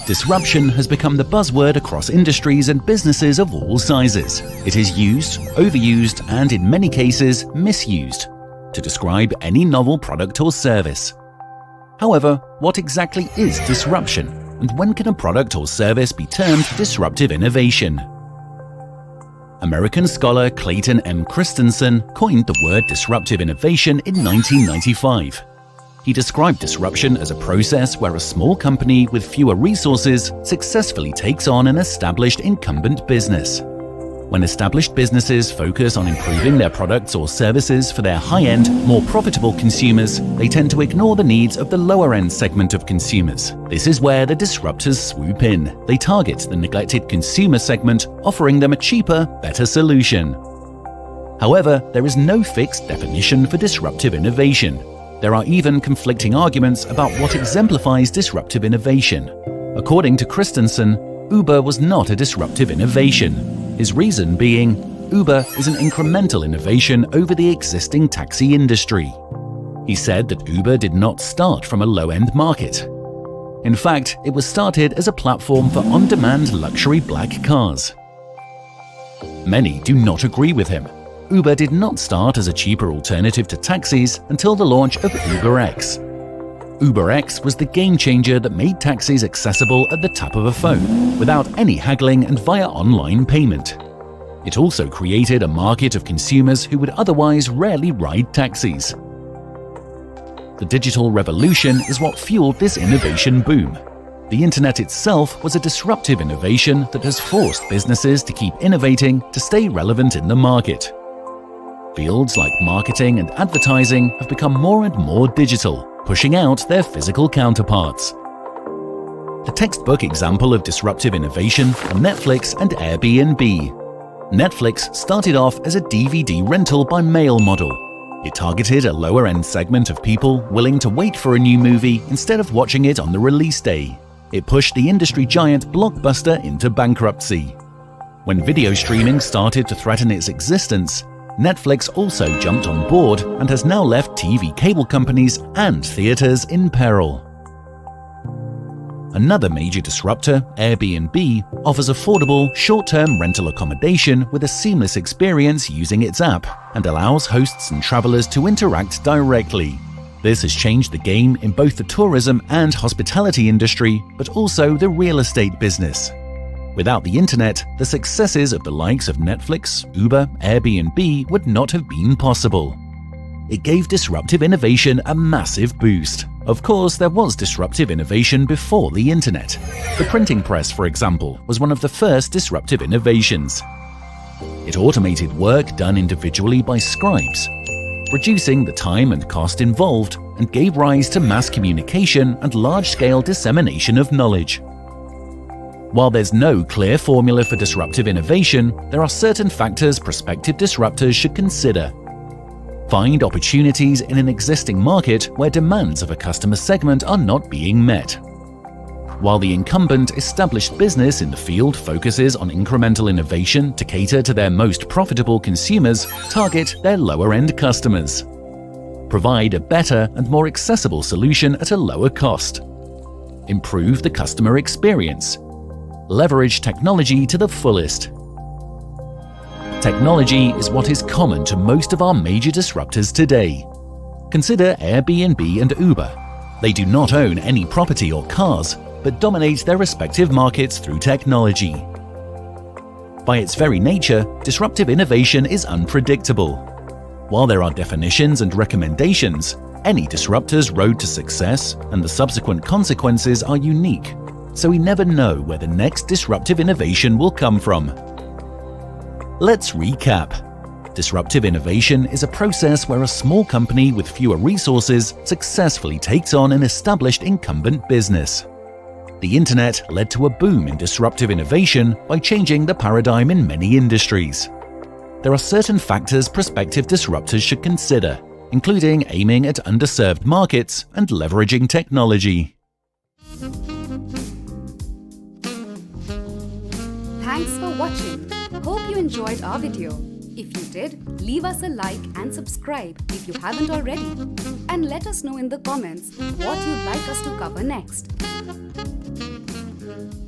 Disruption has become the buzzword across industries and businesses of all sizes. It is used, overused, and in many cases, misused to describe any novel product or service. However, what exactly is disruption, and when can a product or service be termed disruptive innovation? American scholar Clayton M. Christensen coined the word disruptive innovation in 1995. He described disruption as a process where a small company with fewer resources successfully takes on an established incumbent business. When established businesses focus on improving their products or services for their high-end, more profitable consumers, they tend to ignore the needs of the lower-end segment of consumers. This is where the disruptors swoop in. They target the neglected consumer segment, offering them a cheaper, better solution. However, there is no fixed definition for disruptive innovation. There are even conflicting arguments about what exemplifies disruptive innovation. According to Christensen, Uber was not a disruptive innovation. His reason being, Uber is an incremental innovation over the existing taxi industry. He said that Uber did not start from a low-end market. In fact, it was started as a platform for on-demand luxury black cars. Many do not agree with him. Uber did not start as a cheaper alternative to taxis until the launch of UberX. UberX was the game-changer that made taxis accessible at the tap of a phone, without any haggling and via online payment. It also created a market of consumers who would otherwise rarely ride taxis. The digital revolution is what fueled this innovation boom. The internet itself was a disruptive innovation that has forced businesses to keep innovating to stay relevant in the market. Fields like marketing and advertising have become more and more digital, pushing out their physical counterparts. The textbook example of disruptive innovation are Netflix and Airbnb. Netflix started off as a DVD rental by mail model. It targeted a lower-end segment of people willing to wait for a new movie instead of watching it on the release day. It pushed the industry giant Blockbuster into bankruptcy. When video streaming started to threaten its existence, Netflix also jumped on board and has now left TV cable companies and theaters in peril. Another major disruptor, Airbnb, offers affordable, short-term rental accommodation with a seamless experience using its app and allows hosts and travelers to interact directly. This has changed the game in both the tourism and hospitality industry, but also the real estate business. Without the internet, the successes of the likes of Netflix, Uber, Airbnb would not have been possible. It gave disruptive innovation a massive boost. Of course, there was disruptive innovation before the internet. The printing press, for example, was one of the first disruptive innovations. It automated work done individually by scribes, reducing the time and cost involved, and gave rise to mass communication and large-scale dissemination of knowledge. While there's no clear formula for disruptive innovation, there are certain factors prospective disruptors should consider. Find opportunities in an existing market where demands of a customer segment are not being met. While the incumbent established business in the field focuses on incremental innovation to cater to their most profitable consumers, target their lower-end customers. Provide a better and more accessible solution at a lower cost. Improve the customer experience. Leverage technology to the fullest. Technology is what is common to most of our major disruptors today. Consider Airbnb and Uber. They do not own any property or cars, but dominate their respective markets through technology. By its very nature, disruptive innovation is unpredictable. While there are definitions and recommendations, any disruptor's road to success and the subsequent consequences are unique, so we never know where the next disruptive innovation will come from. Let's recap. Disruptive innovation is a process where a small company with fewer resources successfully takes on an established incumbent business. The internet led to a boom in disruptive innovation by changing the paradigm in many industries. There are certain factors prospective disruptors should consider, including aiming at underserved markets and leveraging technology. Thanks for watching. Hope you enjoyed our video. If you did, leave us a like and subscribe if you haven't already. And let us know in the comments what you'd like us to cover next. time.